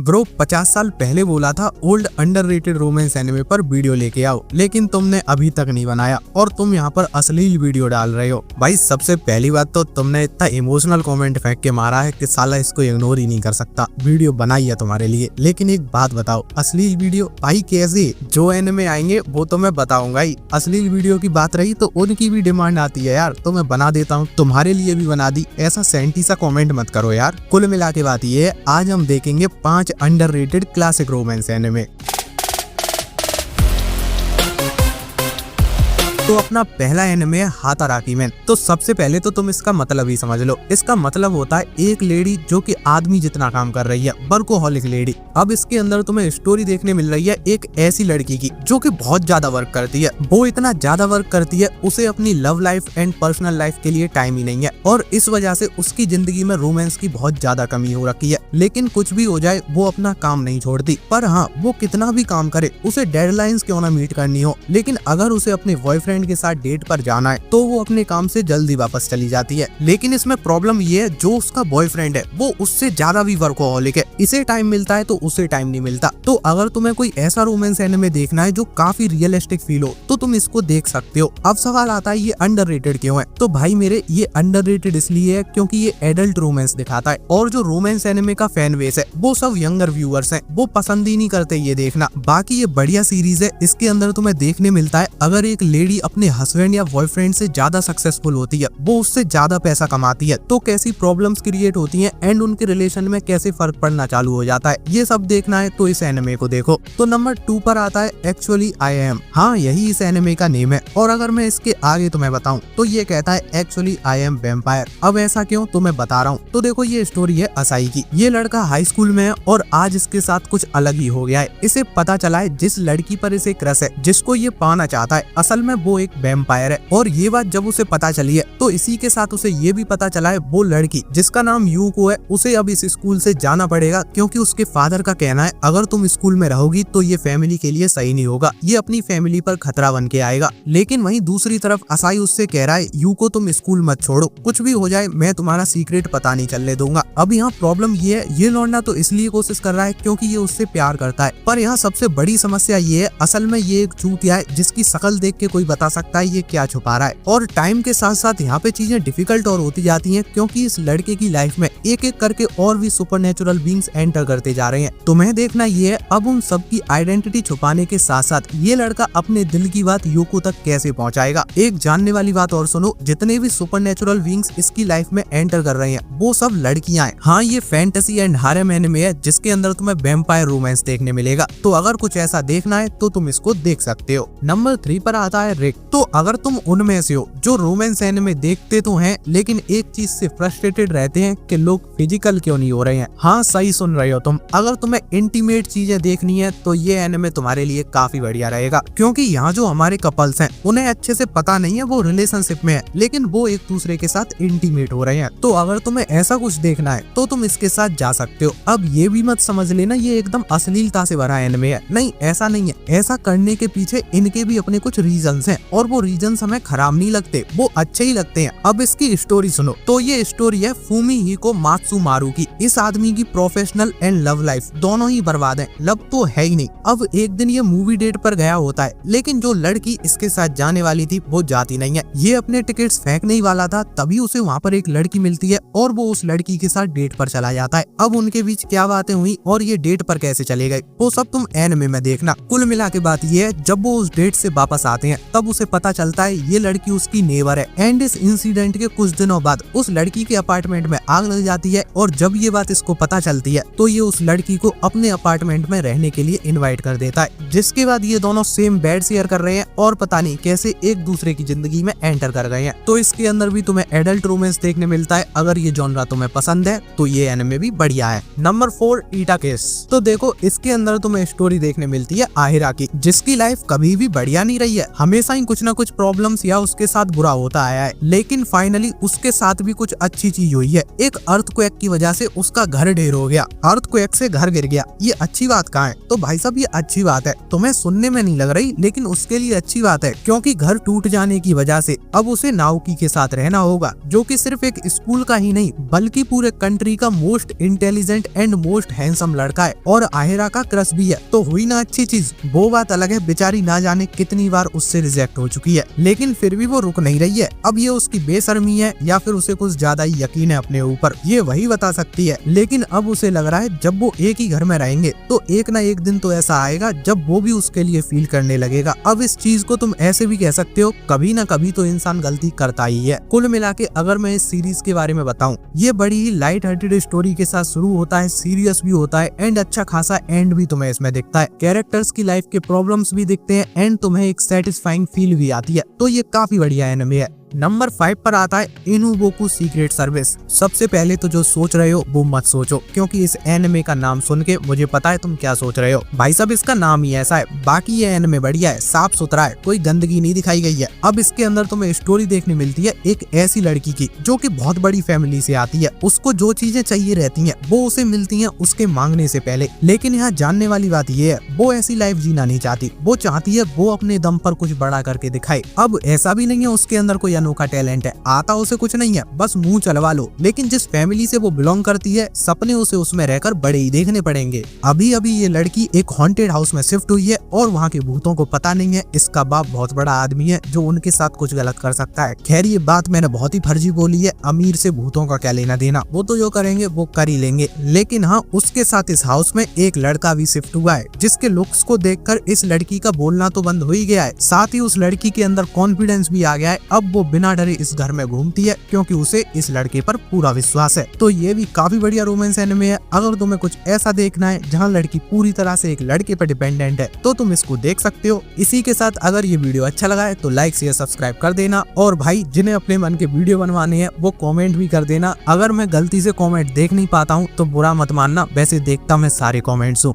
Bro 50 साल पहले बोला था ओल्ड अंडररेटेड रोमांस एनिमे पर वीडियो लेके आओ, लेकिन तुमने अभी तक नहीं बनाया और तुम यहाँ पर अश्लील वीडियो डाल रहे हो। भाई सबसे पहली बात तो तुमने इतना इमोशनल कमेंट फेंक के मारा है कि साला इसको इग्नोर ही नहीं कर सकता। वीडियो बनाई है तुम्हारे लिए, लेकिन एक बात बताओ, अश्लील वीडियो भाई कैसे? जो एनिमे आएंगे वो तो मैं बताऊंगा ही। अश्लील वीडियो की बात रही तो उनकी भी डिमांड आती है यार, तो मैं बना देता हूँ, तुम्हारे लिए भी बना दी। ऐसा सेंटी सा कमेंट मत करो यार। कुल मिला के बात ये है, आज हम देखेंगे 5 अंडररेटेड क्लासिक रोमांस एनिमे। तो अपना पहला एनिमे है हाताराकी मैन। तो सबसे पहले तो तुम इसका मतलब ही समझ लो। इसका मतलब होता है एक लेडी जो कि आदमी जितना काम कर रही है, वर्कोहॉलिक लेडी। अब इसके अंदर तुम्हें स्टोरी देखने मिल रही है एक ऐसी लड़की की जो कि बहुत ज्यादा वर्क करती है। वो इतना ज्यादा वर्क करती है, उसे अपनी love life and personal life के लिए टाइम ही नहीं है और इस वजह से उसकी जिंदगी में रोमांस की बहुत ज्यादा कमी हो रखी है। लेकिन कुछ भी हो जाए वो अपना काम नहीं छोड़ती। पर हाँ, वो कितना भी काम करे, उसे डेडलाइंस क्यों ना मीट करनी हो, लेकिन अगर उसे अपने बॉयफ्रेंड के साथ डेट पर जाना है तो वो अपने काम से जल्दी वापस चली जाती है। लेकिन इसमें प्रॉब्लम ये है, जो उसका बॉयफ्रेंड है वो उससे ज्यादा भी वर्कोहॉलिक है। इसे टाइम मिलता है तो उसे टाइम नहीं मिलता। तो अगर तुम्हें कोई ऐसा रोमांस एनिमे देखना है जो काफी रियलिस्टिक फील हो तो तुम इसको देख सकते हो। अब सवाल आता है ये अंडररेटेड क्यों है? तो भाई मेरे, ये अंडररेटेड इसलिए है क्योंकि ये एडल्ट रोमांस दिखाता है और जो रोमांस एनिमे का फैन बेस है वो सब यंगर व्यूअर्स हैं, वो पसंद ही नहीं करते ये देखना। बाकी ये बढ़िया सीरीज है। इसके अंदर तुम्हें देखने मिलता है अगर एक लेडी अपने हस्बैंड या बॉयफ्रेंड से ज्यादा सक्सेसफुल होती है, वो उससे ज्यादा पैसा कमाती है, तो कैसी प्रॉब्लम्स क्रिएट होती हैं एंड उनके रिलेशन में कैसे फर्क पड़ना चालू हो जाता है। ये सब देखना है तो इस एनिमे को देखो। तो नंबर 2 पर आता है एक्चुअली आई एम। हाँ, यही इस एनिमे का नेम है और अगर मैं इसके आगे तुम्हें बताऊं तो ये कहता है एक्चुअली आई एम वैम्पायर। अब ऐसा क्यों, तो मैं बता रहा हूँ। तो देखो, ये स्टोरी है असाई की। ये लड़का हाई स्कूल में है और आज इसके साथ कुछ अलग ही हो गया है। इसे पता चला है जिस लड़की पर इसे क्रश है, जिसको ये पाना चाहता है, असल में वो एक वैम्पायर है। और ये बात जब उसे पता चली है तो इसी के साथ उसे ये भी पता चला है वो लड़की जिसका नाम यूको है, उसे अब इस स्कूल से जाना पड़ेगा क्योंकि उसके फादर का कहना है अगर तुम स्कूल में रहोगी तो ये फैमिली के लिए सही नहीं होगा, ये अपनी फैमिली पर खतरा बन के आएगा। लेकिन वहीं दूसरी तरफ असाई उससे कह रहा है यूको तुम स्कूल मत छोड़ो, कुछ भी हो जाए मैं तुम्हारा सीक्रेट पता नहीं चलने दूंगा। अब यहाँ प्रॉब्लम ये है, ये लौंडा तो इसलिए कोशिश कर रहा है क्योंकि ये उससे प्यार करता है। पर यहाँ सबसे बड़ी समस्या ये है, असल में ये एक चूतिया है जिसकी शक्ल देख के कोई बता सकता है ये क्या छुपा रहा है। और टाइम के साथ साथ यहाँ पे चीजें डिफिकल्ट और होती जाती हैं क्योंकि इस लड़के की लाइफ में एक एक करके और भी सुपरनेचुरल बीइंग्स एंटर करते जा रहे हैं। तुम्हें देखना ये है अब उन सब की आइडेंटिटी छुपाने के साथ साथ ये लड़का अपने दिल की बात यूको तक कैसे पहुंचाएगा। एक जानने वाली बात और सुनो, जितने भी सुपरनेचुरल बीइंग्स इसकी लाइफ में एंटर कर रहे हैं वो सब लड़कियां हैं। हाँ, ये फैंटेसी एंड हारेम एनिमे है जिसके अंदर तुम्हें वैम्पायर रोमांस देखने मिलेगा। तो अगर कुछ ऐसा देखना है तो तुम इसको देख सकते हो। नंबर 3 पर आता है रिक। तो अगर तुम उनमें से हो जो रोमांस एनिमे देखते तो हैं लेकिन एक चीज से फ्रस्ट्रेटेड रहते हैं कि लोग फिजिकल क्यों नहीं हो रहे हैं। हाँ, सही सुन रहे हो तुम। अगर तुम्हें इंटीमेट चीजें देखनी है तो ये एनिमे तुम्हारे लिए काफी बढ़िया रहेगा क्योंकि यहाँ जो हमारे कपल्स हैं उन्हें अच्छे से पता नहीं है वो रिलेशनशिप में है, लेकिन वो एक दूसरे के साथ इंटीमेट हो रहे हैं। तो अगर तुम्हें ऐसा कुछ देखना है तो तुम इसके साथ जा सकते हो। अब ये भी मत समझ लेना ये एकदम अश्लीलता से भरा एनिमे है, नहीं, ऐसा नहीं है। ऐसा करने के पीछे इनके भी अपने कुछ रीजंस हैं और वो रीजंस हमें खराब नहीं लगते, वो अच्छे ही लगते हैं। अब इसकी स्टोरी सुनो। तो ये स्टोरी है फुमिहिको मात्सुमारू की। इस आदमी की प्रोफेशनल एंड लव लाइफ दोनों ही बर्बाद है, लव तो है ही नहीं। अब एक दिन ये मूवी डेट पर गया होता है, लेकिन जो लड़की इसके साथ जाने वाली थी वो जाती नहीं है। ये अपने टिकट्स फेंकने ही वाला था, तभी उसे वहाँ पर एक लड़की मिलती है और वो उस लड़की के साथ डेट पर चला जाता है। अब उनके बीच क्या बातें हुई और ये डेट पर कैसे चले गए वो सब तुम एनिमे में देखना। कुल मिला के बात ये है, जब वो उस डेट से वापस आते हैं तब उसे पता चलता है ये लड़की उसकी नेबर है एंड इस इंसिडेंट के कुछ दिनों बाद उस लड़की के अपार्टमेंट में आग लग जाती है और जब ये बात इसको पता चलती है तो ये उस लड़की को अपने अपार्टमेंट में रहने के लिए इनवाइट कर देता है, जिसके बाद ये दोनों सेम बेड शेयर कर रहे हैं और पता नहीं कैसे एक दूसरे की जिंदगी में एंटर कर गए हैं। तो इसके अंदर भी तुम्हें एडल्ट रोमांस देखने मिलता है। अगर ये जॉनरा तुम्हें पसंद है तो ये एनिमे भी बढ़िया है। नंबर 4 इटाकेस। तो देखो, इसके अंदर तुम्हें स्टोरी देखने मिलती है आहिरा की, जिसकी लाइफ कभी भी बढ़िया नहीं रही है। हमेशा ही कुछ ना कुछ प्रॉब्लम्स या उसके साथ बुरा होता आया है, लेकिन फाइनली उसके साथ भी कुछ अच्छी चीज हुई है। एक अर्थक्वेक की वजह से उसका घर ढेर हो गया, अर्थक्वेक से घर गिर गया। ये अच्छी बात कहाँ है? तो भाई साहब ये अच्छी बात है, तुम्हें सुनने में नहीं लग रही, लेकिन उसके लिए अच्छी बात है, क्योंकि घर टूट जाने की वजह से अब उसे नाओकी के साथ रहना होगा, जो कि सिर्फ एक स्कूल का ही नहीं बल्कि पूरे कंट्री का most intelligent and most handsome लड़का है, और आहिरा का क्रश भी है। तो हुई ना अच्छी चीज। वो बात अलग है, बेचारी ना जाने कितनी बार उससे रिजेक्ट हो चुकी है, लेकिन फिर भी वो रुक नहीं रही है। अब ये उसकी बेशर्मी है या फिर उसे कुछ ज्यादा ही यकीन है अपने ऊपर, ये वही बता सकती है। लेकिन अब उसे लग रहा है जब वो एक ही घर में रहेंगे तो एक ना एक दिन तो ऐसा आएगा जब वो भी उसके लिए फील करने लगेगा। अब इस चीज को तुम ऐसे भी कह सकते हो, कभी ना कभी तो इंसान गलती करता ही है। कुल मिला के अगर मैं इस सीरीज के बारे में बताऊं, ये बड़ी ही लाइट हार्टेड स्टोरी के साथ शुरू होता है, सीरियस भी होता है एंड अच्छा खासा एंड भी तुम्हें इसमें दिखता है। कैरेक्टर्स की लाइफ के प्रॉब्लम्स भी दिखते हैं एंड तुम्हें एक सेटिस्फाइंग फील भी आती है। तो ये काफी बढ़िया एनिमे है। नंबर 5 पर आता है इनुबोकू सीक्रेट सर्विस। सबसे पहले तो जो सोच रहे हो वो मत सोचो, क्योंकि इस एनिमे का नाम सुन के मुझे पता है तुम क्या सोच रहे हो। भाई साहब इसका नाम ही ऐसा है, बाकी ये एनिमे बढ़िया है, साफ सुथरा है, कोई गंदगी नहीं दिखाई गई है। अब इसके अंदर तुम्हें स्टोरी देखने मिलती है एक ऐसी लड़की की जो कि बहुत बड़ी फैमिली से आती है। उसको जो चीजें चाहिए रहती हैं वो उसे मिलती हैं उसके मांगने से पहले। लेकिन यहाँ जानने वाली बात ये है, वो ऐसी लाइफ जीना नहीं चाहती, वो चाहती है वो अपने दम पर कुछ बड़ा करके दिखाए। अब ऐसा भी नहीं है उसके अंदर कोई अनोखा टैलेंट है, आता उसे कुछ नहीं है, बस मुंह चलवा लो। लेकिन जिस फैमिली से वो बिलोंग करती है, सपने उसे उसमें रहकर बड़े ही देखने पड़ेंगे। अभी अभी ये लड़की एक हॉन्टेड हाउस में शिफ्ट हुई है और वहाँ के भूतों को पता नहीं है इसका बाप बहुत बड़ा आदमी है जो उनके साथ कुछ गलत कर सकता है। खैर ये बात मैंने बहुत ही फर्जी बोली है, अमीर से भूतों का क्या लेना देना, वो तो जो करेंगे वो कर ही लेंगे। लेकिन हाँ, उसके साथ इस हाउस में एक लड़का भी शिफ्ट हुआ है, जिसके लुक्स को देखकर इस लड़की का बोलना तो बंद हो ही गया है, साथ ही उस लड़की के अंदर कॉन्फिडेंस भी आ गया है। अब वो बिना डरे इस घर में घूमती है, क्योंकि उसे इस लड़के पर पूरा विश्वास है। तो ये भी काफी बढ़िया रोमांस एनिमे है। अगर तुम्हें कुछ ऐसा देखना है जहाँ लड़की पूरी तरह से एक लड़के पर डिपेंडेंट है, तो तुम इसको देख सकते हो। इसी के साथ अगर ये वीडियो अच्छा लगा है तो लाइक शेयर सब्सक्राइब कर देना, और भाई जिन्हें अपने मन के वीडियो बनवाने हैं वो कमेंट भी कर देना। अगर मैं गलती से कमेंट देख नहीं पाता हूँ तो बुरा मत मानना, वैसे देखता मैं सारे कमेंट्स हूँ।